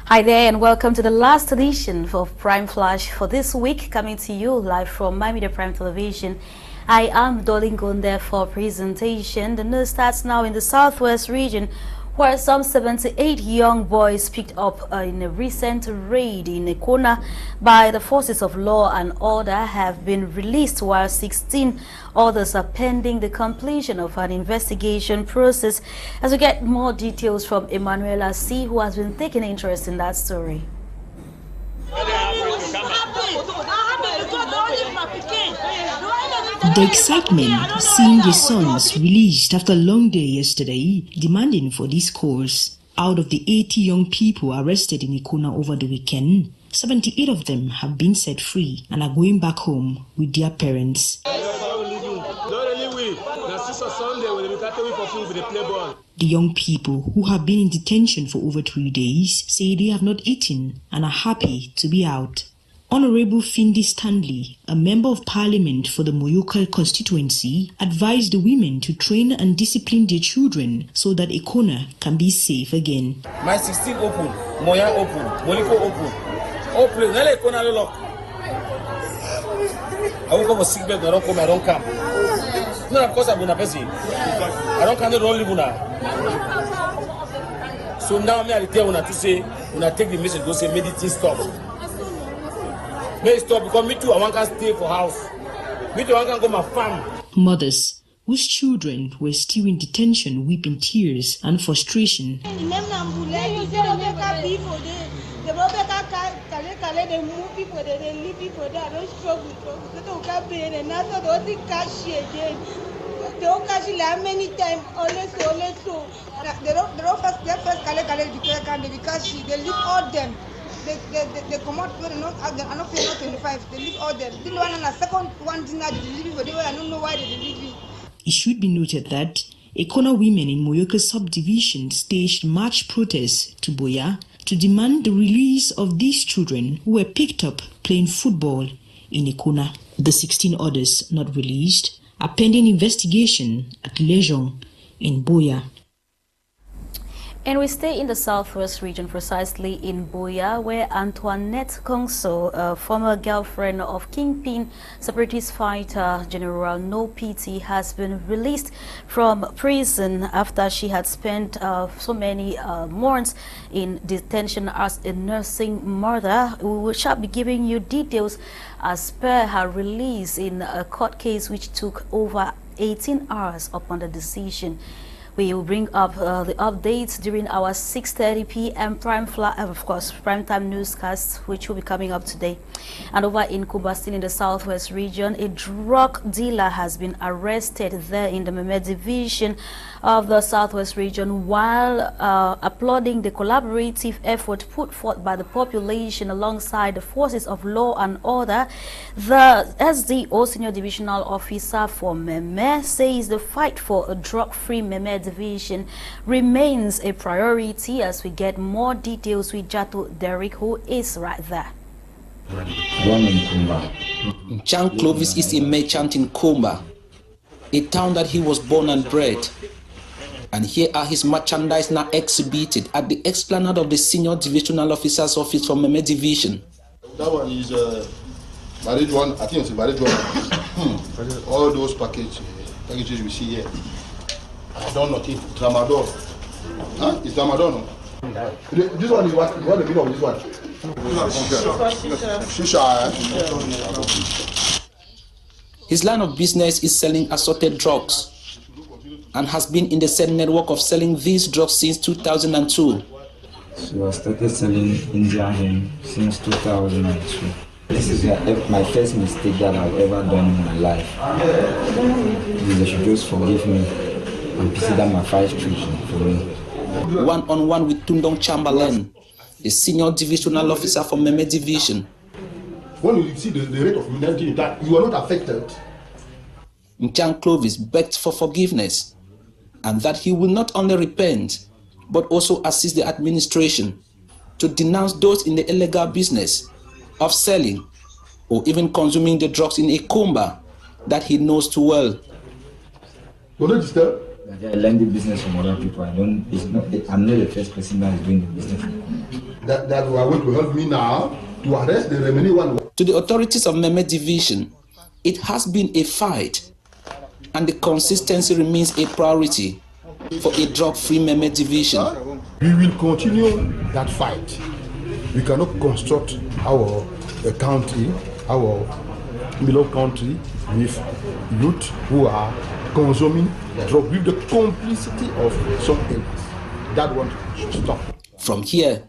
Hi there and welcome to the last edition of Prime Flash for this week, coming to you live from My Media Prime Television. I am Dolly Ngonde for presentation. The news starts now in the southwest region, where some 78 young boys picked up in a recent raid in Ekona by the forces of law and order have been released, while 16 others are pending the completion of an investigation process. As we get more details from Emanuela C., who has been taking interest in that story. The excitement seeing the sons released after a long day yesterday, demanding for this cause. Out of the 80 young people arrested in Ekona over the weekend, 78 of them have been set free and are going back home with their parents. The young people, who have been in detention for over 3 days, say they have not eaten and are happy to be out. Honorable Findi Stanley, a member of parliament for the Moyoka constituency, advised the women to train and discipline their children so that Ekona can be safe again. My 16 open, Moya open, Moliko open. Open, Nele Ekona lock. I won't come for sick bed, I don't come, I don't come. No, of course I'm going to pay. I don't come to roll Libuna. So now I tell you to say, when I take the message, go say, medicine stop. May stop because me too, I want to stay for house. Me too, I want to go my farm. Mothers whose children were still in detention weep in tears and frustration. They move people, they leave people there, don't struggle. They don't pay, and that's what they cash again. They don't cash many times, always so. They don't first they cash, they leave all them. They come out with I don't pay 25. They leave all them. The one and the second one dinner they leave it, I don't know why they leave it. It should be noted that Ekona women in Moyoka subdivision staged march protests to Boya to demand the release of these children who were picked up playing football in Ekona. The 16 others not released are pending investigation at Lejong in Boya. And we stay in the southwest region, precisely in Boya, where Antoinette Kongso, a former girlfriend of Kingpin separatist fighter General No Pity, has been released from prison after she had spent so many months in detention as a nursing mother. We shall be giving you details as per her release in a court case which took over 18 hours upon the decision. We will bring up the updates during our 6:30 p.m. primetime newscast, which will be coming up today. And over in Kuba, still in the southwest region, a drug dealer has been arrested there in the Meme division of the southwest region while applauding the collaborative effort put forth by the population alongside the forces of law and order. The SDO Senior Divisional Officer for Meme says the fight for a drug-free Meme division remains a priority. As we get more details with Jato Derek, who is right there. Jean Clovis is a merchant in Komba, a town that he was born and bred. And here are his merchandise now exhibited at the explanade of the Senior Divisional Officer's Office for Meme Division. That one is married one, I think it's a married one. All those packages we see here. I don't know, it's Tramadol. Huh? It's Tramadol, no? This one is what the meaning of this one? Shisha. His line of business is selling assorted drugs and has been in the same network of selling these drugs since 2002. So I started selling Indian hemp since 2002. This is my first mistake that I've ever done in my life. They should just forgive me and consider my fight treatment for me. One-on-one with Tundong Chamberlain, the Senior Divisional Officer for Meme Division. When you see the rate of criminality, that you are not affected. Jean Clovis begged for forgiveness and that he will not only repent but also assist the administration to denounce those in the illegal business of selling or even consuming the drugs in a Komba that he knows too well. Don't you disturb? I learned the business from other people. I'm not the first person that is doing the business. that were going to help me now to arrest the remaining one. To the authorities of Meme Division, it has been a fight, and the consistency remains a priority for a drug-free Meme Division. We will continue that fight. We cannot construct our country, our beloved country, with youth who are consuming drugs with the complicity of some elders. That one should stop. From here,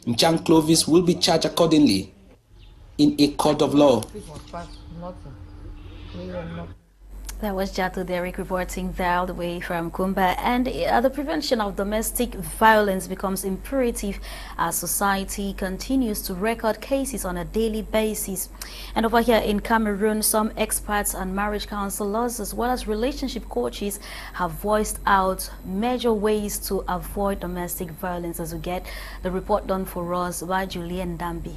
Nchang Clovis will be charged accordingly in a court of law. That was Jatu Derek reporting there all the way from Kumba. And the prevention of domestic violence becomes imperative as society continues to record cases on a daily basis. And over here in Cameroon, some experts and marriage counselors as well as relationship coaches have voiced out major ways to avoid domestic violence, as we get the report done for us by Julian Dambi.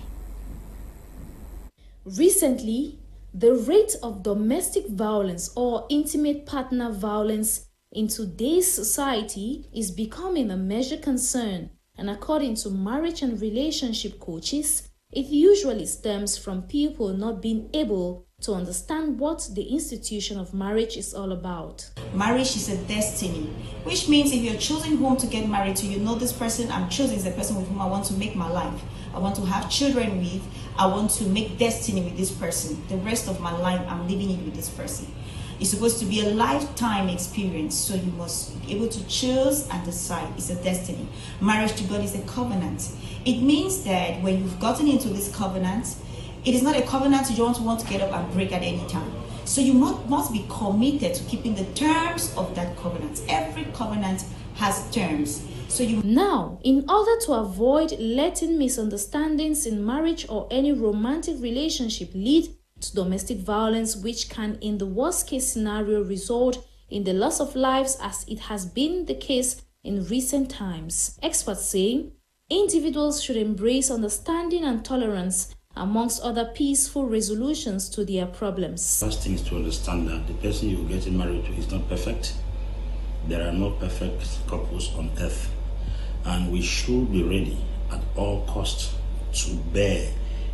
Recently, the rate of domestic violence or intimate partner violence in today's society is becoming a major concern, and according to marriage and relationship coaches, it usually stems from people not being able to understand what the institution of marriage is all about. Marriage is a destiny, which means if you're choosing whom to get married to, you know this person I'm choosing is the person with whom I want to make my life. I want to have children with. I want to make destiny with this person. The rest of my life, I'm living it with this person. It's supposed to be a lifetime experience, so you must be able to choose and decide. It's a destiny. Marriage to God is a covenant. It means that when you've gotten into this covenant, it is not a covenant you don't want to get up and break at any time. So you must be committed to keeping the terms of that covenant. Every covenant has terms. Now, in order to avoid letting misunderstandings in marriage or any romantic relationship lead to domestic violence, which can in the worst case scenario result in the loss of lives as it has been the case in recent times, experts say individuals should embrace understanding and tolerance amongst other peaceful resolutions to their problems. First thing is to understand that the person you're getting married to is not perfect. There are no perfect couples on earth. And we should be ready at all costs to bear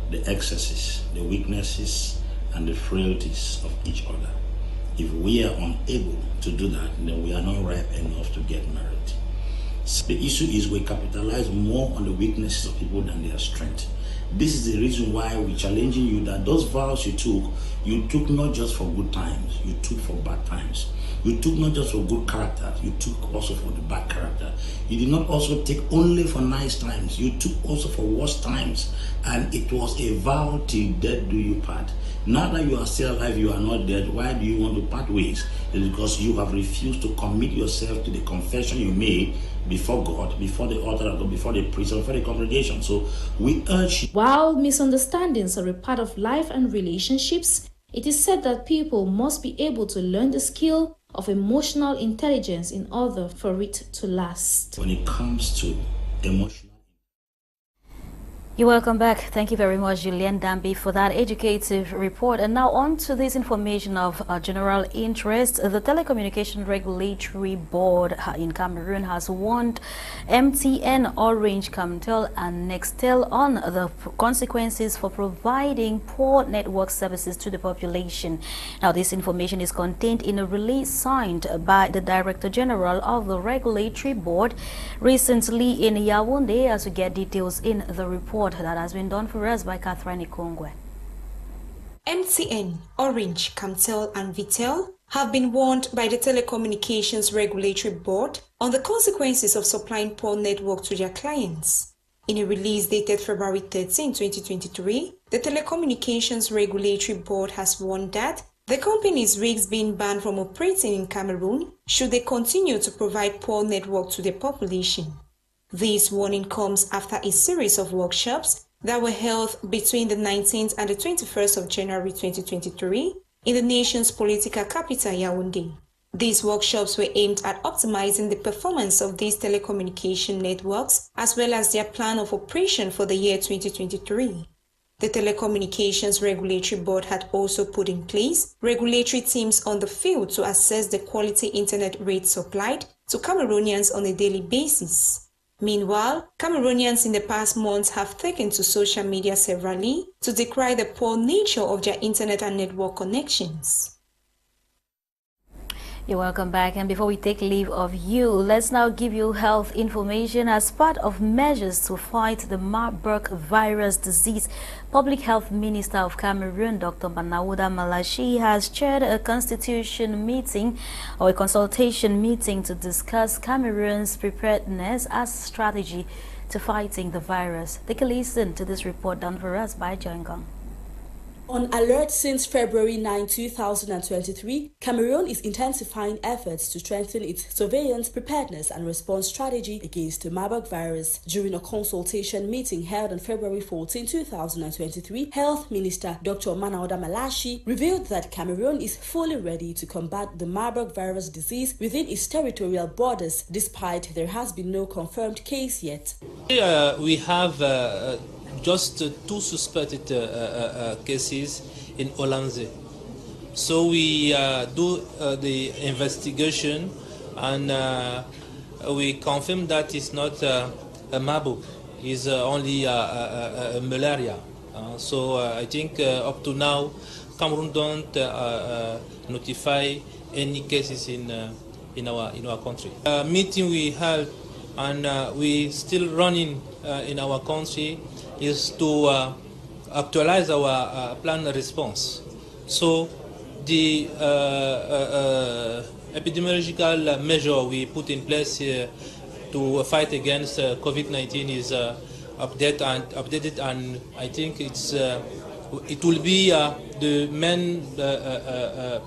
the excesses, the weaknesses, and the frailties of each other. If we are unable to do that, then we are not ripe enough to get married. So the issue is we capitalize more on the weaknesses of people than their strength. This is the reason why we're challenging you that those vows you took not just for good times, you took for bad times. You took not just for good character, you took also for the bad character. You did not also take only for nice times, you took also for worse times. And it was a vow till death do you part. Now that you are still alive, you are not dead, why do you want to part ways? It's because you have refused to commit yourself to the confession you made before God, before the altar of God, before the priest, before the congregation. So we urge you. While misunderstandings are a part of life and relationships, it is said that people must be able to learn the skill of emotional intelligence in order for it to last. When it comes to emotional... You're welcome back. Thank you very much, Julian Dambi, for that educative report. And now on to this information of general interest. The Telecommunication Regulatory Board in Cameroon has warned MTN, Orange, Camtel and Nextel on the consequences for providing poor network services to the population. Now, this information is contained in a release signed by the Director General of the Regulatory Board recently in Yaoundé, as we get details in the report that has been done for us by Catherine Ikongwe. MTN, Orange, Camtel and Vitel have been warned by the Telecommunications Regulatory Board on the consequences of supplying poor network to their clients. In a release dated February 13, 2023, the Telecommunications Regulatory Board has warned that the companies risk being banned from operating in Cameroon should they continue to provide poor network to the population. This warning comes after a series of workshops that were held between the 19th and the 21st of January 2023 in the nation's political capital, Yaoundé. These workshops were aimed at optimizing the performance of these telecommunication networks as well as their plan of operation for the year 2023. The Telecommunications Regulatory Board had also put in place regulatory teams on the field to assess the quality internet rates supplied to Cameroonians on a daily basis. Meanwhile, Cameroonians in the past months have taken to social media severally to decry the poor nature of their internet and network connections. You're welcome back, and before we take leave of you, let's now give you health information as part of measures to fight the Marburg virus disease. Public Health Minister of Cameroon, Dr. Manawuda Malashi, has chaired a constitution meeting or a consultation meeting to discuss Cameroon's preparedness as strategy to fighting the virus. Take a listen to this report done for us by Ngonde. On alert since February 9, 2023, Cameroon is intensifying efforts to strengthen its surveillance, preparedness and response strategy against the Marburg virus. During a consultation meeting held on February 14, 2023, Health Minister Dr. Manawuda Malashi revealed that Cameroon is fully ready to combat the Marburg virus disease within its territorial borders, despite there has been no confirmed case yet. We have just two suspected cases in Ngonde. So we do the investigation and we confirm that it's not a Marburg, it's only a malaria. So I think up to now, Cameroon don't notify any cases in our country. Meeting we held and we still running in our country is to actualize our plan response. So the epidemiological measure we put in place to fight against COVID-19 is updated, and I think it will be the main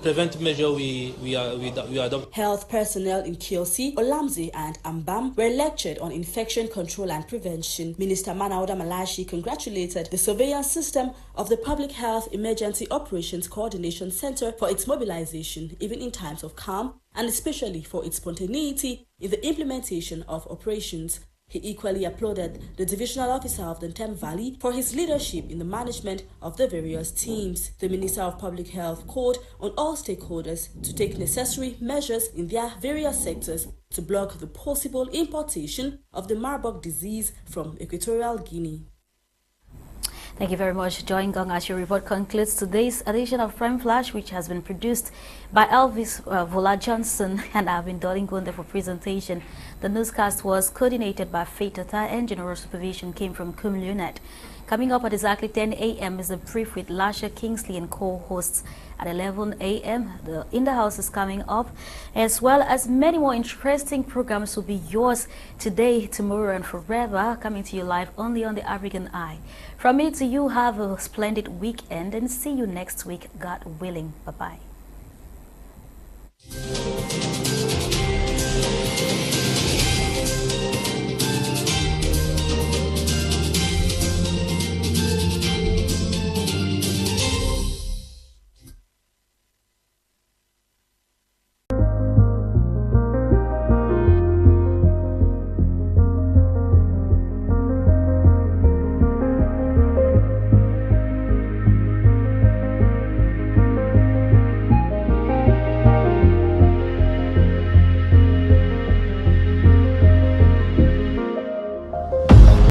preventive measure we adopt. Health personnel in Kiosi, Olamze and Ambam were lectured on infection control and prevention. Minister Manawuda Malashi congratulated the surveillance system of the Public Health Emergency Operations Coordination Center for its mobilization, even in times of calm, and especially for its spontaneity in the implementation of operations. He equally applauded the divisional officer of the Thames Valley for his leadership in the management of the various teams. The Minister of Public Health called on all stakeholders to take necessary measures in their various sectors to block the possible importation of the Marburg disease from Equatorial Guinea. Thank you very much, Ngonde. As your report concludes today's edition of Prime Flash, which has been produced by Elvis Vola Johnson, and I've been Dolly Ngonde for presentation. The newscast was coordinated by Faith Tata and general supervision came from Kum Lunet. Coming up at exactly 10 a.m. is a brief with Lasha Kingsley and co-hosts. At 11 a.m., the In the House is coming up, as well as many more interesting programs will be yours today, tomorrow, and forever, coming to you live only on the African Eye. From me to you, have a splendid weekend and see you next week, God willing. Bye-bye.